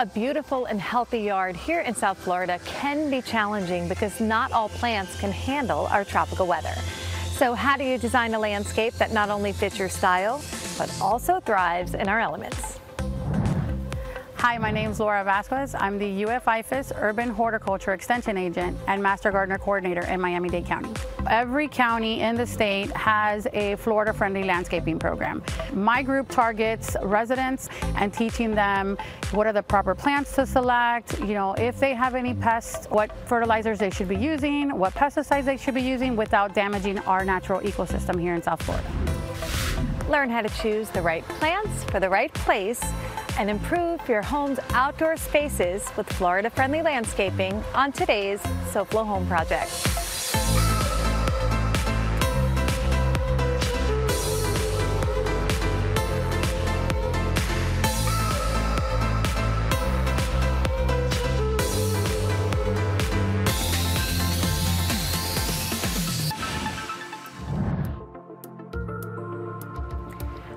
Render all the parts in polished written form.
A beautiful and healthy yard here in South Florida can be challenging because not all plants can handle our tropical weather. So how do you design a landscape that not only fits your style, but also thrives in our elements? Hi, my name is Laura Vasquez. I'm the UF-IFAS Urban Horticulture Extension Agent and Master Gardener Coordinator in Miami-Dade County. Every county in the state has a Florida-friendly landscaping program. My group targets residents and teaching them what are the proper plants to select, if they have any pests, what fertilizers they should be using, what pesticides they should be using without damaging our natural ecosystem here in South Florida. Learn how to choose the right plants for the right place and improve your home's outdoor spaces with Florida-friendly landscaping on today's SoFlo Home Project.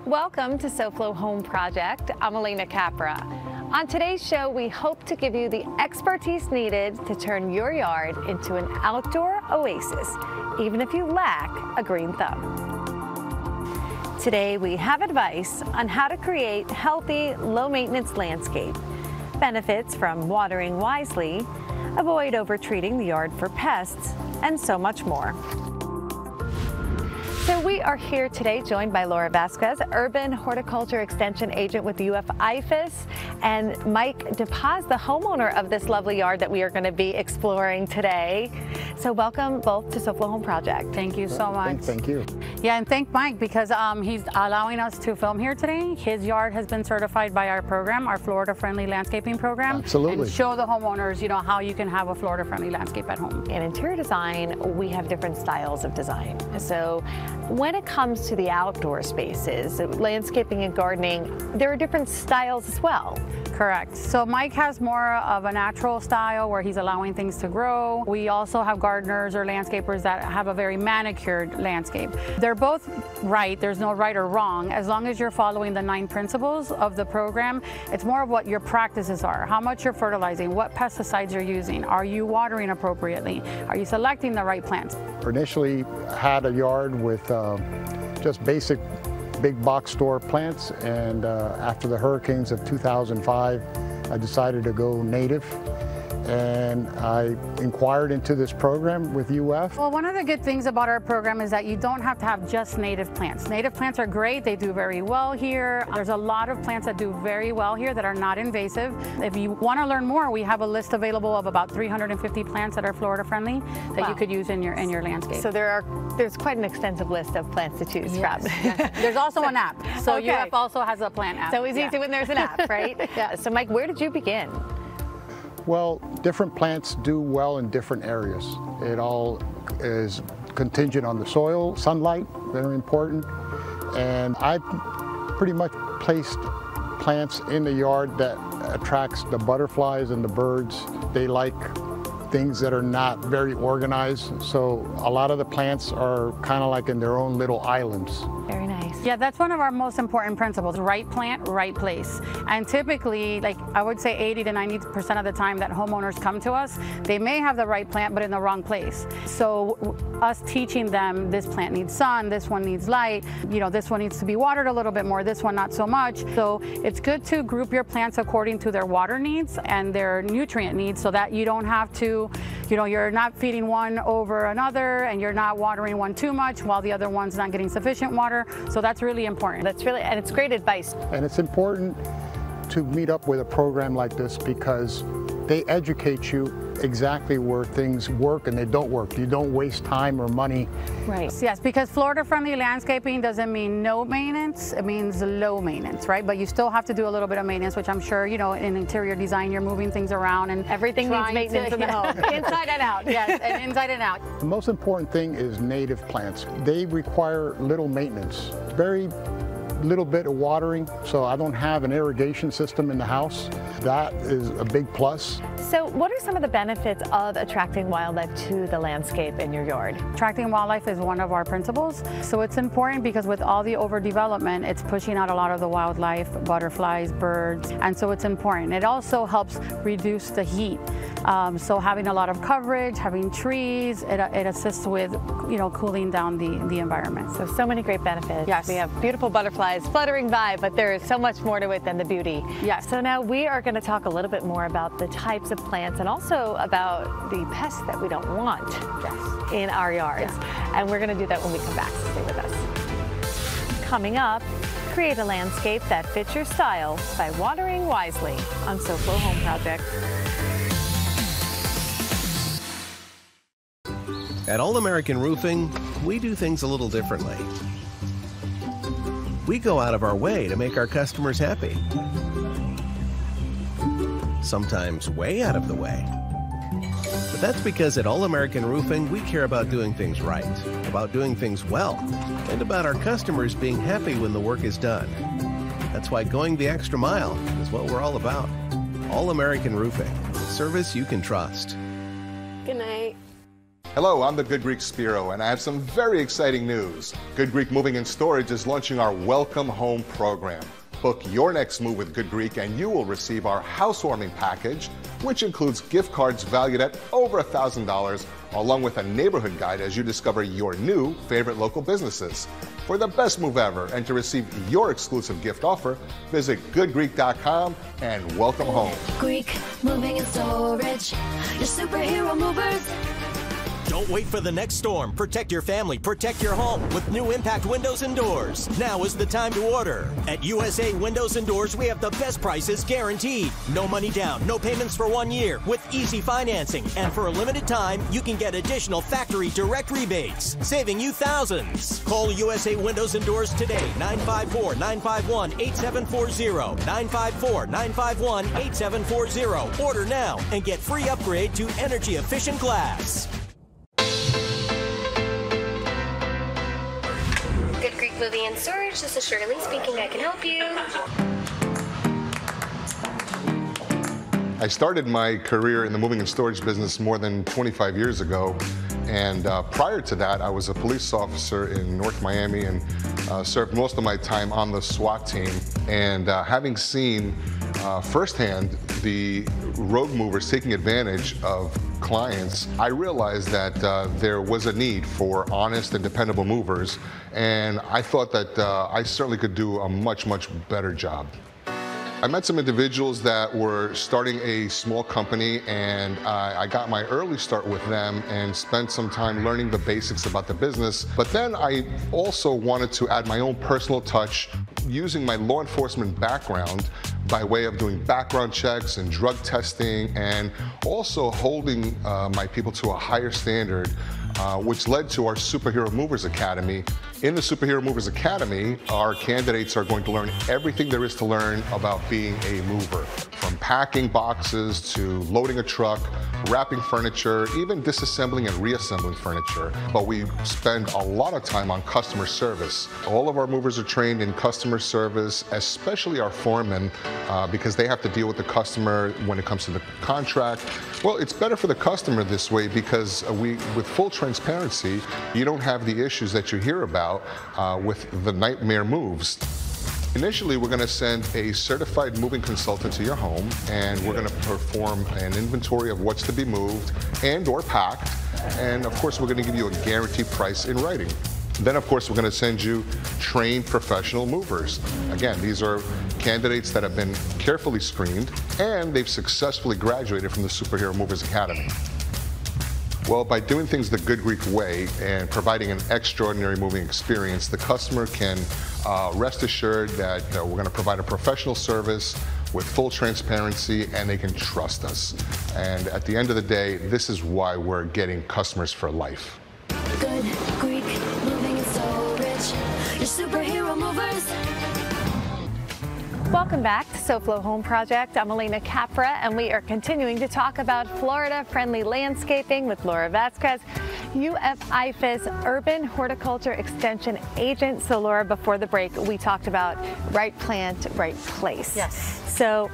Welcome to SoFlo Home Project. I'm Alena Capra. On today's show, we hope to give you the expertise needed to turn your yard into an outdoor oasis, even if you lack a green thumb. Today, we have advice on how to create healthy, low-maintenance landscape, benefits from watering wisely, avoid over-treating the yard for pests, and so much more. So we are here today joined by Laura Vasquez, Urban Horticulture Extension Agent with UF-IFAS, and Mike DePaz, the homeowner of this lovely yard that we are going to be exploring today. So welcome both to SoFlo Home Project. Thank you so much. Thank you. Yeah, and thank Mike because he's allowing us to film here today. His yard has been certified by our program, our Florida-friendly landscaping program. Absolutely. And show the homeowners, how you can have a Florida-friendly landscape at home. In interior design, we have different styles of design. So when it comes to the outdoor spaces, landscaping and gardening, there are different styles as well. Correct. So Mike has more of a natural style where he's allowing things to grow. We also have gardeners or landscapers that have a very manicured landscape. They're both right. There's no right or wrong. As long as you're following the 9 principles of the program, it's more of what your practices are, how much you're fertilizing, what pesticides you're using, are you watering appropriately, are you selecting the right plants? Initially had a yard with just basic big box store plants, and after the hurricanes of 2005, I decided to go native, and I inquired into this program with UF. Well, one of the good things about our program is that you don't have to have just native plants. Native plants are great. They do very well here. There's a lot of plants that do very well here that are not invasive. If you want to learn more, we have a list available of about 350 plants that are Florida friendly that you could use in your landscape. So there's quite an extensive list of plants to choose from. Yes. There's also an app. So okay. UF also has a plant app. So it's easy when there's an app, right? Yeah. So Mike, where did you begin? Well, different plants do well in different areas. It all is contingent on the soil, sunlight, very important. And I pretty much placed plants in the yard that attracts the butterflies and the birds. They like things that are not very organized. So a lot of the plants are kind of like in their own little islands. Very nice. Yeah, that's one of our most important principles, right plant, right place. And typically, I would say 80 to 90% of the time that homeowners come to us, they may have the right plant, but in the wrong place. So us teaching them, this plant needs sun, this one needs light, this one needs to be watered a little bit more, this one not so much. So it's good to group your plants according to their water needs and their nutrient needs so that you don't have to, you're not feeding one over another and you're not watering one too much while the other one's not getting sufficient water. So that's really important. And it's great advice. And it's important to meet up with a program like this because they educate you exactly where things work and they don't work. You don't waste time or money. Right. Yes, because Florida-friendly landscaping doesn't mean no maintenance, it means low maintenance, right? But you still have to do a little bit of maintenance, which I'm sure, in interior design, you're moving things around and everything needs maintenance in the home, inside and out. Yes, and inside and out. The most important thing is native plants. They require little maintenance, very little bit of watering, so I don't have an irrigation system in the house. That is a big plus. So what are some of the benefits of attracting wildlife to the landscape in your yard? Attracting wildlife is one of our principles. So it's important because with all the overdevelopment, it's pushing out a lot of the wildlife, butterflies, birds, and so it's important. It also helps reduce the heat. So having a lot of coverage, having trees, it assists with, cooling down the environment. So many great benefits. Yes. We have beautiful butterflies fluttering by, but there is so much more to it than the beauty. Yes. So now we are going to talk a little bit more about the types of plants and also about the pests that we don't want in our yards. Yes. And we're going to do that when we come back, so stay with us. Coming up, create a landscape that fits your style by watering wisely on SoFlo Home Project. At All American Roofing, we do things a little differently. We go out of our way to make our customers happy. Sometimes way out of the way. But that's because at All American Roofing, we care about doing things right, about doing things well, and about our customers being happy when the work is done. That's why going the extra mile is what we're all about. All American Roofing, service you can trust. Good night. Hello, I'm the Good Greek Spiro, and I have some very exciting news. Good Greek Moving and Storage is launching our Welcome Home program. Book your next move with Good Greek and you will receive our housewarming package, which includes gift cards valued at over $1,000, along with a neighborhood guide as you discover your new favorite local businesses. For the best move ever and to receive your exclusive gift offer, visit goodgreek.com and welcome home. Greek Moving and Storage, your superhero movers. Don't wait for the next storm. Protect your family, protect your home with new impact windows and doors. Now is the time to order. At USA Windows and Doors, we have the best prices guaranteed. No money down, no payments for 1 year with easy financing. And for a limited time, you can get additional factory direct rebates, saving you thousands. Call USA Windows and Doors today, 954-951-8740, 954-951-8740. Order now and get free upgrade to energy efficient glass. Good Greek Moving and Storage, this is Shirley speaking. I can help you. I started my career in the moving and storage business more than 25 years ago. And prior to that, I was a police officer in North Miami and served most of my time on the SWAT team. And having seen firsthand the road movers taking advantage of clients, I realized that there was a need for honest and dependable movers, and I thought that I certainly could do a much, much better job. I met some individuals that were starting a small company, and I got my early start with them and spent some time learning the basics about the business. But then I also wanted to add my own personal touch using my law enforcement background by way of doing background checks and drug testing, and also holding my people to a higher standard, which led to our Superhero Movers Academy. In the Superhero Movers Academy, our candidates are going to learn everything there is to learn about being a mover, from packing boxes to loading a truck, wrapping furniture, even disassembling and reassembling furniture. But we spend a lot of time on customer service. All of our movers are trained in customer service, especially our foremen, because they have to deal with the customer when it comes to the contract. Well, it's better for the customer this way because with full transparency, you don't have the issues that you hear about with the nightmare moves. Initially, we're going to send a certified moving consultant to your home, and we're going to perform an inventory of what's to be moved and or packed. And of course, we're going to give you a guaranteed price in writing. Then, of course, we're going to send you trained professional movers. Again, these are candidates that have been carefully screened, and they've successfully graduated from the Superhero Movers Academy. Well, by doing things the Good Greek way and providing an extraordinary moving experience, the customer can rest assured that we're going to provide a professional service with full transparency, and they can trust us. And at the end of the day, this is why we're getting customers for life. Good Greek Moving and Storage, your superhero movers. Welcome back to SoFlo Home Project. I'm Alena Capra, and we are continuing to talk about Florida-friendly landscaping with Laura Vasquez, UF-IFAS Urban Horticulture Extension Agent. So Laura, before the break, we talked about right plant, right place. Yes. So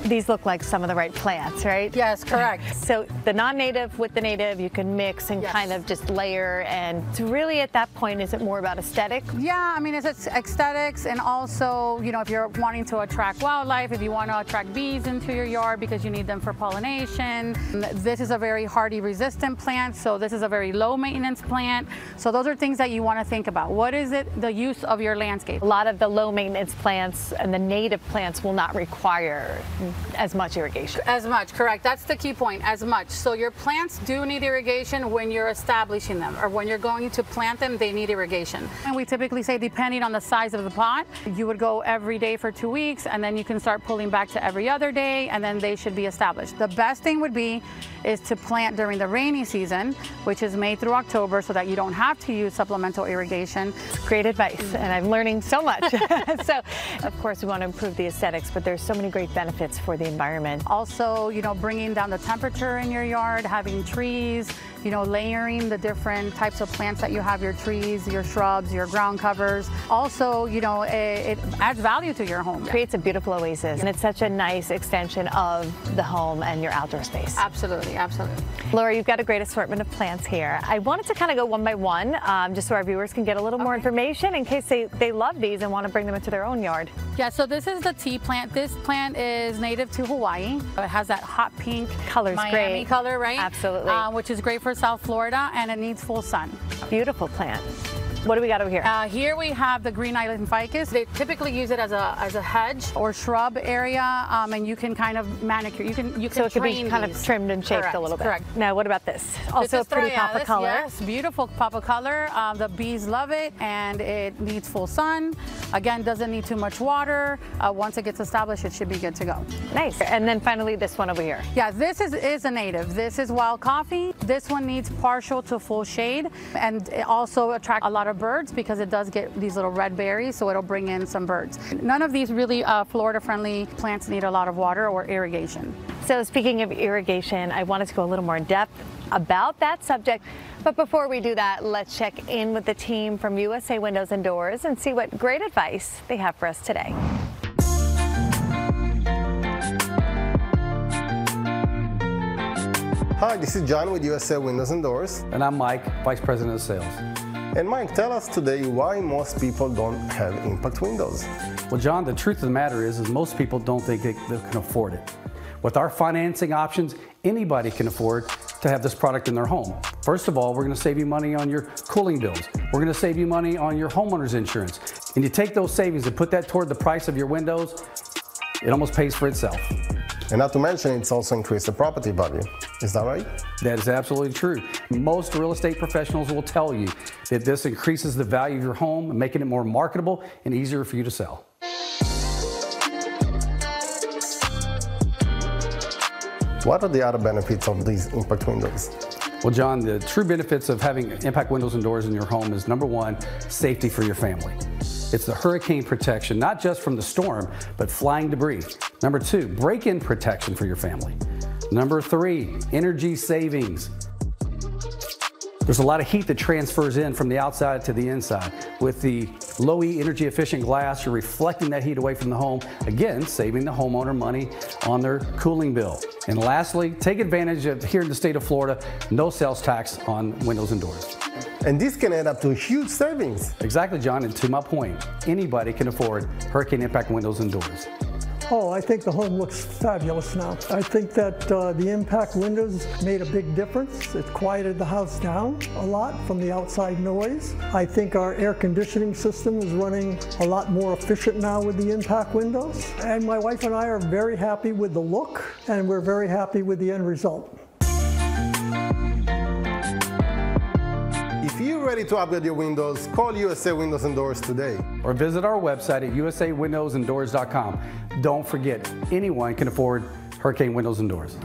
These look like some of the right plants, right? Yes, correct. So the non-native with the native, you can mix and kind of just layer. And so really at that point, is it more about aesthetic? Yeah, I mean, it's aesthetics, and also, you know, if you're wanting to attract wildlife, if you want to attract bees into your yard because you need them for pollination. This is a very hardy resistant plant, so this is a very low maintenance plant. So those are things that you want to think about. What is it, the use of your landscape? A lot of the low maintenance plants and the native plants will not require as much irrigation. As much, correct. That's the key point, as much. So your plants do need irrigation when you're establishing them, or when you're going to plant them, they need irrigation. And we typically say, depending on the size of the pot, you would go every day for 2 weeks, and then you can start pulling back to every other day, and then they should be established. The best thing would be is to plant during the rainy season, which is May through October, so that you don't have to use supplemental irrigation. Great advice, and I'm learning so much. So, of course, we want to improve the aesthetics, but there's so many great benefits for the environment. Also, you know, bringing down the temperature in your yard, having trees, you know, layering the different types of plants that you have, your trees, your shrubs, your ground covers. Also, you know, it adds value to your home. Creates a beautiful oasis, and it's such a nice extension of the home and your outdoor space. Absolutely, absolutely. Laura, you've got a great assortment of plants here. I wanted to kind of go one by one, just so our viewers can get a little more information in case they love these and want to bring them into their own yard. Yeah, so this is the tea plant. This plant is native to Hawaii. It has that hot pink color's Miami great. color, right? Absolutely. Which is great for South Florida, and it needs full sun. Beautiful plant. What do we got over here? Here we have the green island ficus. They typically use it as a hedge or shrub area, and you can kind of manicure. You can so it can be kind of trimmed and shaped correct, a little bit. Correct. Now, what about this? Also a pretty pop of color. Yes, beautiful pop of color. The bees love it, and it needs full sun. Again, doesn't need too much water. Once it gets established, it should be good to go. Nice. And then finally, this one over here. Yeah, this is a native. This is wild coffee. This one needs partial to full shade, and it also attracts a lot of birds because it does get these little red berries, so it'll bring in some birds. None of these really Florida-friendly plants need a lot of water or irrigation. So speaking of irrigation, I wanted to go a little more in depth about that subject. But before we do that, let's check in with the team from USA Windows and Doors and see what great advice they have for us today. Hi, this is John with USA Windows and Doors. And I'm Mike, Vice President of Sales. And Mike, tell us today why most people don't have impact windows. Well, John, the truth of the matter is most people don't think they can afford it. With our financing options, anybody can afford to have this product in their home. First of all, we're going to save you money on your cooling bills. We're going to save you money on your homeowner's insurance. And you take those savings and put that toward the price of your windows, it almost pays for itself. And not to mention, it's also increased the property value. Is that right? That is absolutely true. Most real estate professionals will tell you that this increases the value of your home, making it more marketable and easier for you to sell. What are the other benefits of these impact windows? Well, John, the true benefits of having impact windows and doors in your home is, number one, safety for your family. It's the hurricane protection, not just from the storm, but flying debris. Number two, break-in protection for your family. Number three, energy savings. There's a lot of heat that transfers in from the outside to the inside. With the low-E energy efficient glass, you're reflecting that heat away from the home, again, saving the homeowner money on their cooling bill. And lastly, take advantage of, here in the state of Florida, no sales tax on windows and doors. And this can add up to huge savings. Exactly, John, and to my point, anybody can afford hurricane impact windows and doors. Oh, I think the home looks fabulous now. I think that the impact windows made a big difference. It quieted the house down a lot from the outside noise. I think our air conditioning system is running a lot more efficient now with the impact windows. And my wife and I are very happy with the look, and we're very happy with the end result. If you're ready to upgrade your windows, call USA Windows and Doors today. Or visit our website at usawindowsanddoors.com. Don't forget, anyone can afford hurricane windows and doors.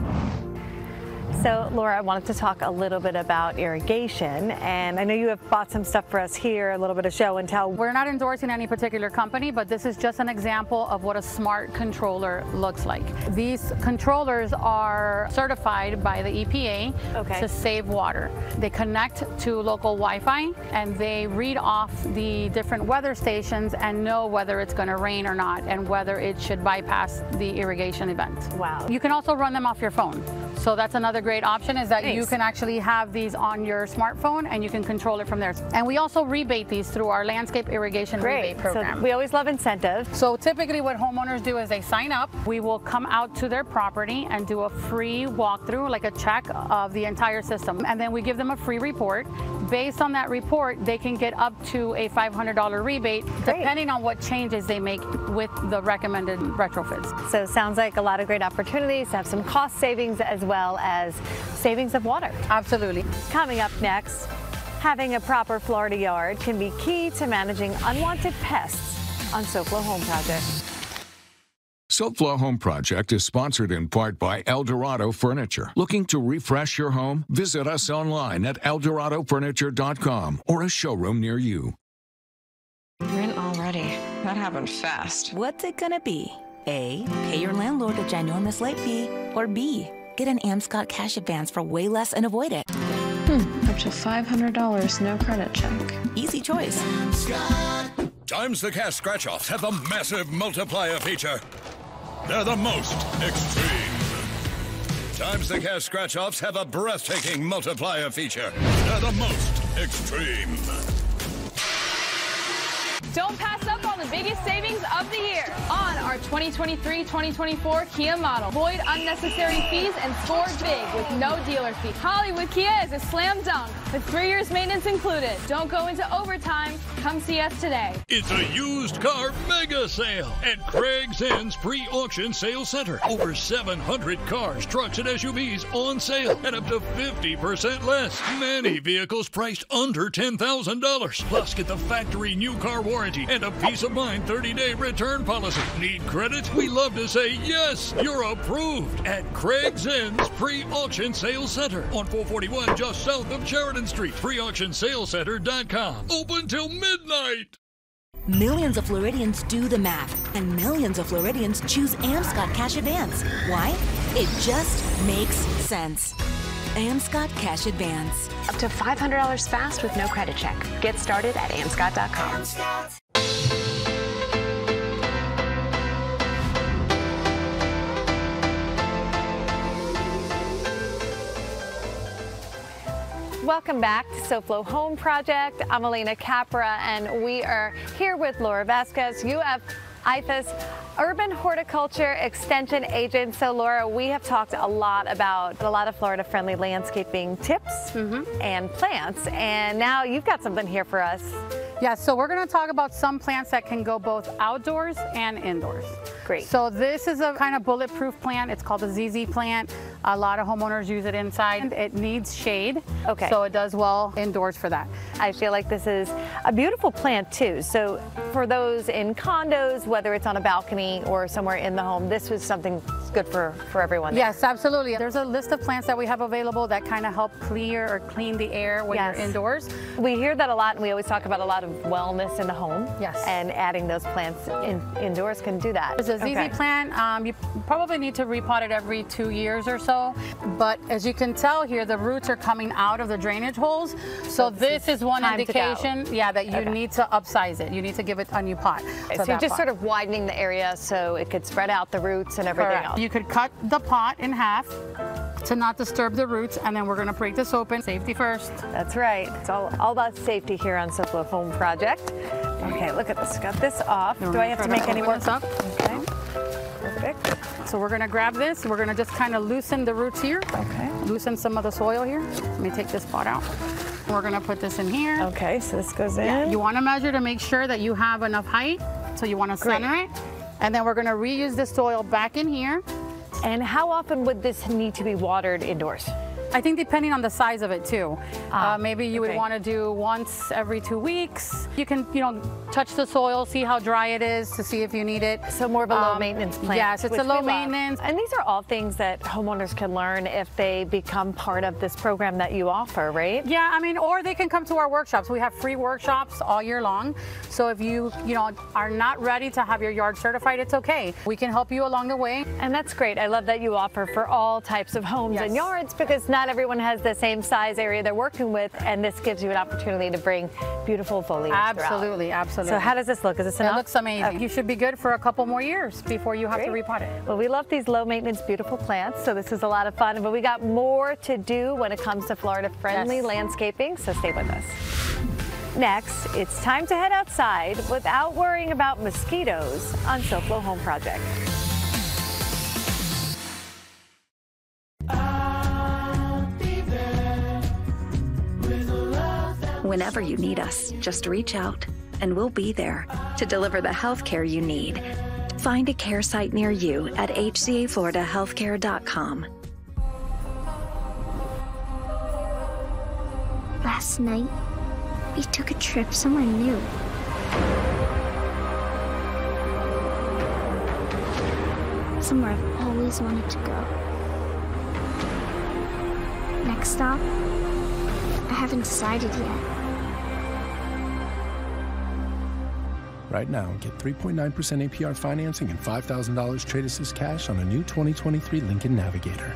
So Laura, I wanted to talk a little bit about irrigation, and I know you have bought some stuff for us here, a little bit of show and tell. We're not endorsing any particular company, but this is just an example of what a smart controller looks like. These controllers are certified by the EPA to save water. They connect to local Wi-Fi and they read off the different weather stations and know whether it's going to rain or not and whether it should bypass the irrigation event. Wow. You can also run them off your phone. So that's another great option, is that you can actually have these on your smartphone and you can control it from there. And we also rebate these through our landscape irrigation rebate program. So we always love incentives. So typically what homeowners do is they sign up. We will come out to their property and do a free walkthrough, like a check of the entire system. And then we give them a free report. Based on that report, they can get up to a $500 rebate, depending on what changes they make with the recommended retrofits. So it sounds like a lot of great opportunities to have some cost savings as well as savings of water. Absolutely. Coming up next, having a proper Florida yard can be key to managing unwanted pests on SoFlo Home Project. SoFlo Home Project is sponsored in part by Eldorado Furniture. Looking to refresh your home? Visit us online at EldoradoFurniture.com or a showroom near you. Rent already. That happened fast. What's it gonna be? A, pay your landlord a ginormous late fee, or B, get an Amscot cash advance for way less and avoid it. Up to $500, no credit check. Easy choice. Times the Cash scratch-offs have a massive multiplier feature. They're the most extreme. Times the Cash scratch-offs have a breathtaking multiplier feature. They're the most extreme. Don't pass up on the biggest savings of the year on our 2023-2024 Kia model. Avoid unnecessary fees and score big with no dealer fee. Hollywood Kia is a slam dunk with 3 years maintenance included. Don't go into overtime. Come see us today. It's a used car mega sale at Craig's Inn's pre-auction sales center. Over 700 cars, trucks, and SUVs on sale at up to 50% less. Many vehicles priced under $10,000. Plus, get the factory new car warranty and a peace of mind 30-day return policy. Need credit? We love to say yes, you're approved at Craig's Inn's pre-auction sales center on 441 just south of Sheridan Street. PreauctionsaleCenter.com. Open till midnight. Millions of Floridians do the math, and millions of Floridians choose Amscot Cash Advance. Why? It just makes sense. Amscot Cash Advance. Up to $500 fast with no credit check. Get started at Amscot.com. Welcome back to SoFlo Home Project. I'm Alena Capra, and we are here with Laura Vasquez, UF IFAS Urban Horticulture Extension Agent. So Laura, we have talked a lot about a lot of Florida-friendly landscaping tips and plants, and now you've got something here for us. Yeah, so we're going to talk about some plants that can go both outdoors and indoors. Great. So this is a kind of bulletproof plant. It's called a ZZ plant. A lot of homeowners use it inside. It needs shade, so it does well indoors for that. I feel like this is a beautiful plant too. So for those in condos, whether it's on a balcony or somewhere in the home, this was something good for everyone. Yes, absolutely. There's a list of plants that we have available that kind of help clear or clean the air when you're indoors. We hear that a lot, and we always talk about a lot of wellness in the home. Yes. And adding those plants indoors can do that. There's a ZZ plant. You probably need to repot it every 2 years or so. But as you can tell here, the roots are coming out of the drainage holes. So this is one indication, that you need to upsize it. You need to give it a new pot. So you're just sort of widening the area so it could spread out the roots and everything else. You could cut the pot in half to not disturb the roots, and then we're going to break this open. Safety first. That's right. It's all about safety here on SoFlo Home Project. Okay, look at this. Got this off. Do I have to make any more? Okay. Perfect. So we're going to grab this. We're going to just kind of loosen the roots here. Okay. Loosen some of the soil here. Let me take this pot out. We're going to put this in here. Okay, so this goes in. Yeah, you want to measure to make sure that you have enough height. So you want to center it. And then we're going to reuse the soil back in here. And how often would this need to be watered indoors? I think depending on the size of it too. Maybe you would want to do once every 2 weeks. You can, touch the soil, see how dry it is to see if you need it. So more of a low maintenance plant. Yes, it's a low maintenance. And these are all things that homeowners can learn if they become part of this program that you offer, right? Yeah, I mean, or they can come to our workshops. We have free workshops all year long. So if you are not ready to have your yard certified, it's okay. We can help you along the way. And that's great. I love that you offer for all types of homes and yards, because not everyone has the same size area they're working with, and this gives you an opportunity to bring beautiful foliage Absolutely, throughout. absolutely. So how does this look? Is this enough? It looks amazing. Okay. You should be good for a couple more years before you have to repot it. Well, we love these low maintenance, beautiful plants, so this is a lot of fun, but we got more to do when it comes to Florida friendly landscaping, so stay with us. Next, it's time to head outside without worrying about mosquitoes on SoFlo Home Project. Whenever you need us, just reach out and we'll be there to deliver the health care you need. Find a care site near you at hcafloridahealthcare.com. Last night, we took a trip somewhere new. Somewhere I've always wanted to go. Next stop, I haven't decided yet. Right now, get 3.9% APR financing and $5,000 trade assist cash on a new 2023 Lincoln Navigator.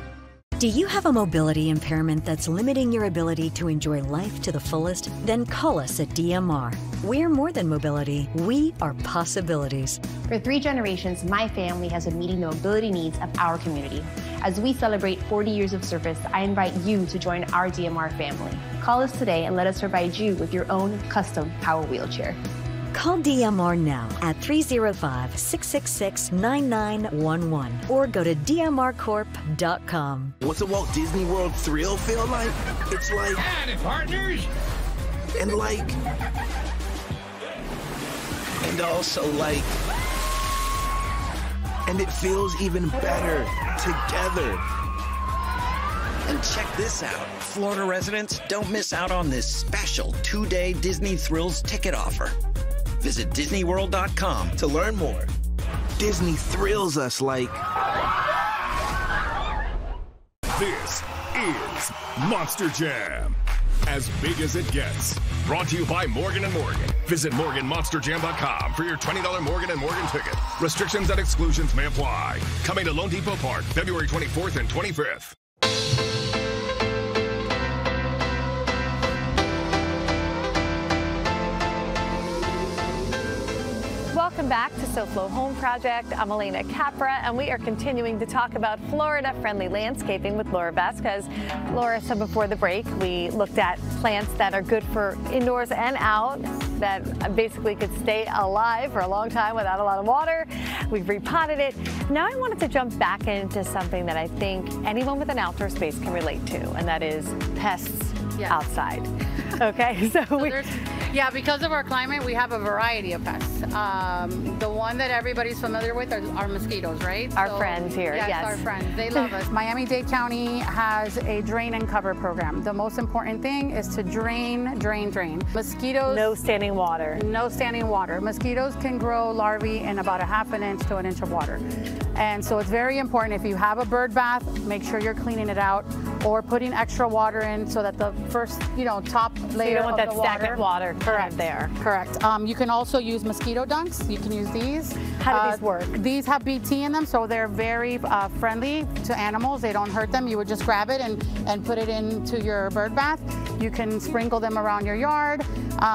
Do you have a mobility impairment that's limiting your ability to enjoy life to the fullest? Then call us at DMR. We're more than mobility. We are possibilities. For 3 generations, my family has been meeting the mobility needs of our community. As we celebrate 40 years of service, I invite you to join our DMR family. Call us today and let us provide you with your own custom power wheelchair. Call DMR now at 305-666-9911 or go to dmrcorp.com. What's a Walt Disney World thrill feel like? It's like... Howdy, partners! And like... And also like... And it feels even better together. And check this out. Florida residents, don't miss out on this special 2-day Disney Thrills ticket offer. Visit DisneyWorld.com to learn more. Disney thrills us like... This is Monster Jam. As big as it gets. Brought to you by Morgan & Morgan. Visit MorganMonsterJam.com for your $20 Morgan & Morgan ticket. Restrictions and exclusions may apply. Coming to Lone Depot Park, February 24th and 25th. Welcome back to SoFlo Home Project. I'm Alena Capra, and we are continuing to talk about Florida-friendly landscaping with Laura Vasquez. Laura, so before the break, we looked at plants that are good for indoors and out, that basically could stay alive for a long time without a lot of water. We've repotted it. Now I wanted to jump back into something that I think anyone with an outdoor space can relate to, and that is pests outside. Okay, yeah, because of our climate, we have a variety of pests. The one that everybody's familiar with are mosquitoes, right? Our friends here, yes. Our friends. They love us. Miami-Dade County has a drain and cover program. The most important thing is to drain, drain, drain. Mosquitoes... No standing water. No standing water. Mosquitoes can grow larvae in about a ½ inch to 1 inch of water. And so it's very important, if you have a bird bath, make sure you're cleaning it out or putting extra water in so that the first, top layer of the water. You don't want that stagnant water. Correct. There. Correct. You can also use mosquito dunks. You can use these. How do these work? These have BT in them, so they're very friendly to animals. They don't hurt them. You would just grab it and put it into your bird bath. You can sprinkle them around your yard.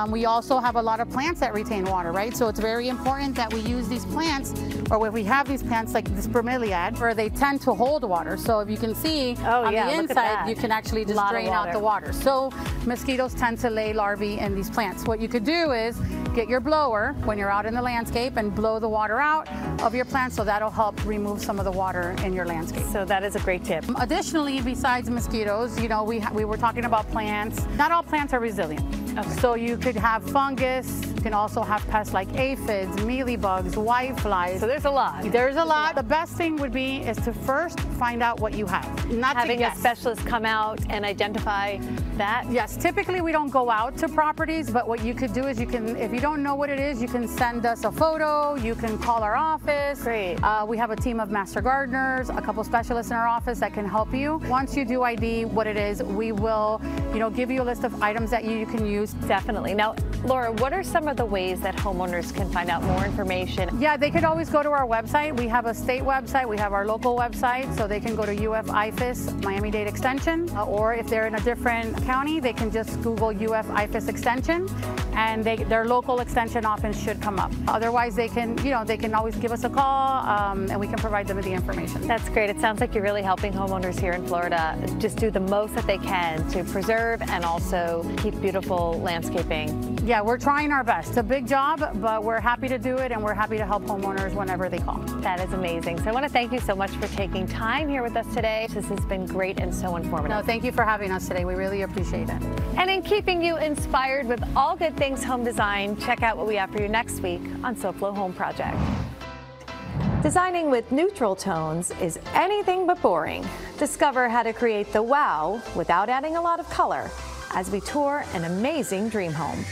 We also have a lot of plants that retain water, right? So it's very important that we use these plants, or if we have these plants like this bromeliad, where they tend to hold water. So if you can see on the inside, you can actually just drain out the water. So mosquitoes tend to lay larvae in these plants. What you could do is get your blower when you're out in the landscape and blow the water out of your plants, so that'll help remove some of the water in your landscape. So that is a great tip. Additionally, besides mosquitoes, we were talking about plants. Not all plants are resilient. Okay. So you could have fungus, You can also have pests like aphids, mealybugs, whiteflies. So there's a lot. There's a lot. The best thing would be is to first find out what you have. Not having to a guess. specialist come out and identify that? Yes, typically we don't go out to properties, but what you could do is you can, if you don't know what it is, you can send us a photo, you can call our office. Great. We have a team of master gardeners, a couple specialists in our office that can help you. Once you do ID what it is, we will, give you a list of items that you can use. Definitely. Now, Laura, what are some of the ways that homeowners can find out more information? Yeah, they could always go to our website. We have a state website, we have our local website, so they can go to UF IFIS, Miami-Dade Extension, or if they're in a different county, they can just Google UF IFIS Extension, and their local extension office should come up. Otherwise, they can, they can always give us a call, and we can provide them with the information. That's great. It sounds like you're really helping homeowners here in Florida just do the most that they can to preserve and also keep beautiful landscaping. Yeah, we're trying our best. It's a big job, but we're happy to do it, and we're happy to help homeowners whenever they call. That is amazing. So I want to thank you so much for taking time here with us today. This has been great and so informative. No, thank you for having us today. We really appreciate it. And in keeping you inspired with all good things home design, check out what we have for you next week on SoFlo Home Project. Designing with neutral tones is anything but boring. Discover how to create the wow without adding a lot of color as we tour an amazing dream home.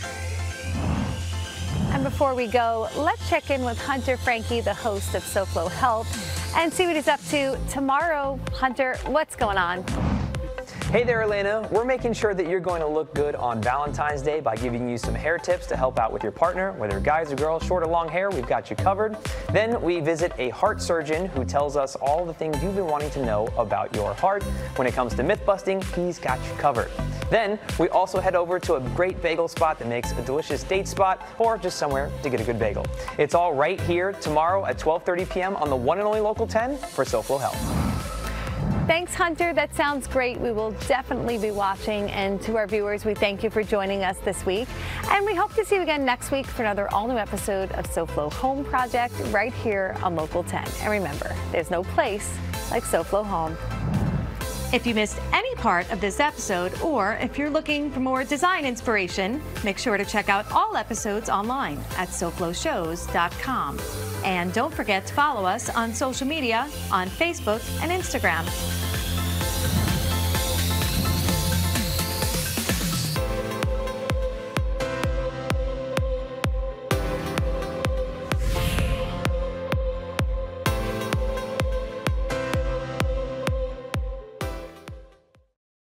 And before we go, let's check in with Hunter Frankie, the host of SoFlo Health, and see what he's up to tomorrow. Hunter, what's going on? Hey there, Alena. We're making sure that you're going to look good on Valentine's Day by giving you some hair tips to help out with your partner. Whether guys or girls, short or long hair, we've got you covered. Then we visit a heart surgeon who tells us all the things you've been wanting to know about your heart. When it comes to myth busting, he's got you covered. Then we also head over to a great bagel spot that makes a delicious date spot or just somewhere to get a good bagel. It's all right here tomorrow at 12:30 p.m. on the one and only Local 10 for SoFlo Health. Thanks, Hunter. That sounds great. We will definitely be watching. And to our viewers, we thank you for joining us this week. And we hope to see you again next week for another all-new episode of SoFlo Home Project right here on Local 10. And remember, there's no place like SoFlo Home. If you missed any part of this episode, or if you're looking for more design inspiration, make sure to check out all episodes online at SoFloShows.com. And don't forget to follow us on social media on Facebook and Instagram.